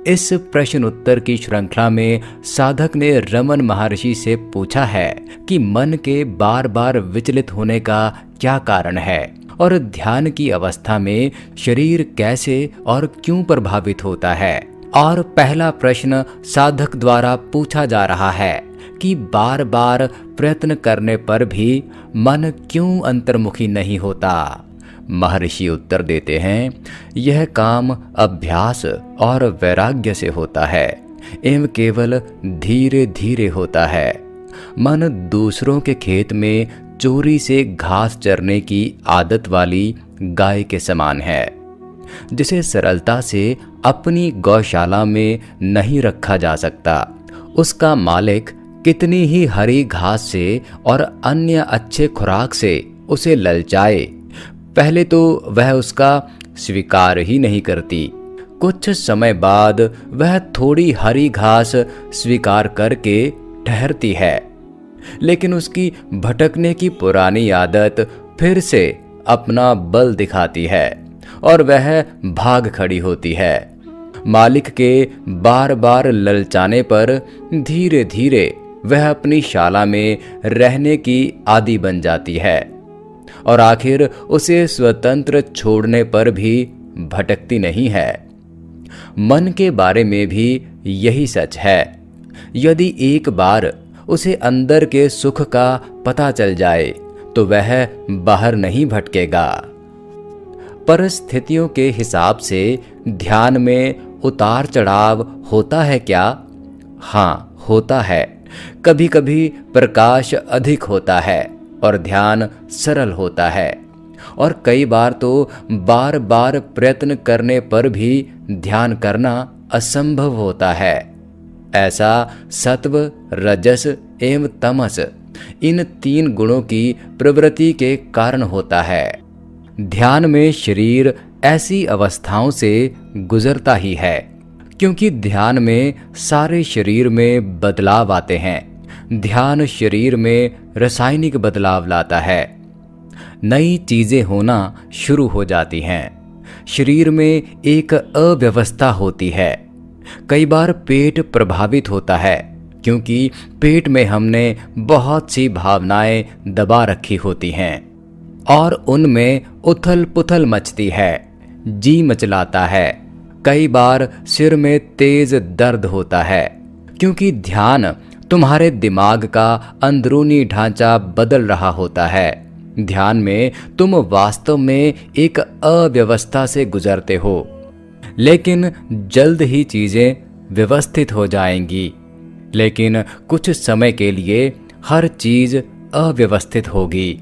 इस प्रश्न उत्तर की श्रृंखला में साधक ने रमन महर्षि से पूछा है कि मन के बार बार विचलित होने का क्या कारण है और ध्यान की अवस्था में शरीर कैसे और क्यों प्रभावित होता है। और पहला प्रश्न साधक द्वारा पूछा जा रहा है कि बार बार प्रयत्न करने पर भी मन क्यों अंतर्मुखी नहीं होता। महर्षि उत्तर देते हैं, यह काम अभ्यास और वैराग्य से होता है एवं केवल धीरे धीरे होता है। मन दूसरों के खेत में चोरी से घास चरने की आदत वाली गाय के समान है, जिसे सरलता से अपनी गौशाला में नहीं रखा जा सकता। उसका मालिक कितनी ही हरी घास से और अन्य अच्छे खुराक से उसे ललचाए, पहले तो वह उसका स्वीकार ही नहीं करती। कुछ समय बाद वह थोड़ी हरी घास स्वीकार करके ठहरती है, लेकिन उसकी भटकने की पुरानी आदत फिर से अपना बल दिखाती है और वह भाग खड़ी होती है। मालिक के बार बार ललचाने पर धीरे धीरे वह अपनी शाला में रहने की आदी बन जाती है और आखिर उसे स्वतंत्र छोड़ने पर भी भटकती नहीं है। मन के बारे में भी यही सच है। यदि एक बार उसे अंदर के सुख का पता चल जाए तो वह बाहर नहीं भटकेगा। परिस्थितियों के हिसाब से ध्यान में उतार चढ़ाव होता है क्या? हाँ, होता है। कभी कभी प्रकाश अधिक होता है और ध्यान सरल होता है, और कई बार तो बार बार प्रयत्न करने पर भी ध्यान करना असंभव होता है। ऐसा सत्व, रजस एवं तमस, इन 3 गुणों की प्रवृत्ति के कारण होता है। ध्यान में शरीर ऐसी अवस्थाओं से गुजरता ही है, क्योंकि ध्यान में सारे शरीर में बदलाव आते हैं। ध्यान शरीर में रासायनिक बदलाव लाता है, नई चीजें होना शुरू हो जाती हैं। शरीर में एक अव्यवस्था होती है। कई बार पेट प्रभावित होता है, क्योंकि पेट में हमने बहुत सी भावनाएं दबा रखी होती हैं और उनमें उथल पुथल मचती है, जी मचलाता है। कई बार सिर में तेज दर्द होता है, क्योंकि ध्यान तुम्हारे दिमाग का अंदरूनी ढांचा बदल रहा होता है। ध्यान में तुम वास्तव में एक अव्यवस्था से गुजरते हो, लेकिन जल्द ही चीजें व्यवस्थित हो जाएंगी। लेकिन कुछ समय के लिए हर चीज अव्यवस्थित होगी,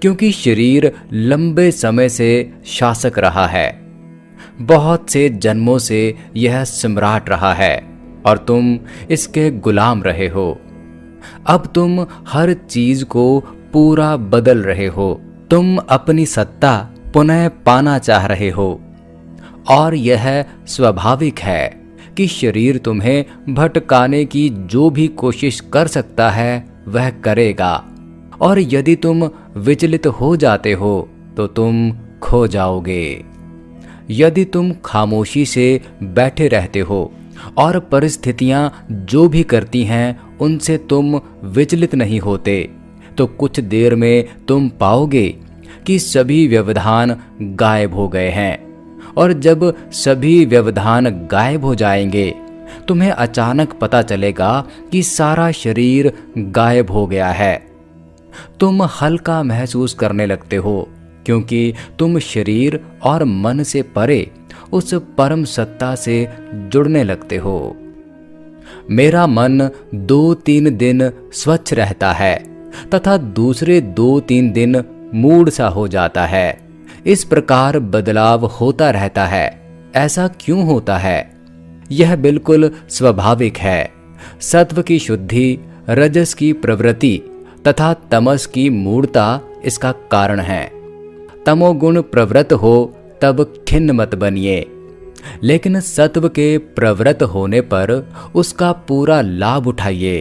क्योंकि शरीर लंबे समय से शासक रहा है। बहुत से जन्मों से यह सम्राट रहा है और तुम इसके गुलाम रहे हो। अब तुम हर चीज को पूरा बदल रहे हो। तुम अपनी सत्ता पुनः पाना चाह रहे हो, और यह स्वाभाविक है कि शरीर तुम्हें भटकाने की जो भी कोशिश कर सकता है वह करेगा, और यदि तुम विचलित हो जाते हो तो तुम खो जाओगे। यदि तुम खामोशी से बैठे रहते हो और परिस्थितियां जो भी करती हैं उनसे तुम विचलित नहीं होते, तो कुछ देर में तुम पाओगे कि सभी व्यवधान गायब हो गए हैं। और जब सभी व्यवधान गायब हो जाएंगे, तुम्हें अचानक पता चलेगा कि सारा शरीर गायब हो गया है। तुम हल्का महसूस करने लगते हो, क्योंकि तुम शरीर और मन से परे उस परम सत्ता से जुड़ने लगते हो। मेरा मन 2-3 दिन स्वच्छ रहता है तथा दूसरे 2-3 दिन मूड सा हो जाता है। इस प्रकार बदलाव होता रहता है। ऐसा क्यों होता है? यह बिल्कुल स्वाभाविक है। सत्व की शुद्धि, रजस की प्रवृत्ति तथा तमस की मूढ़ता इसका कारण है। तमोगुण प्रवृत्त हो तब खिन्न मत बनिए, लेकिन सत्व के प्रवृत्त होने पर उसका पूरा लाभ उठाइए।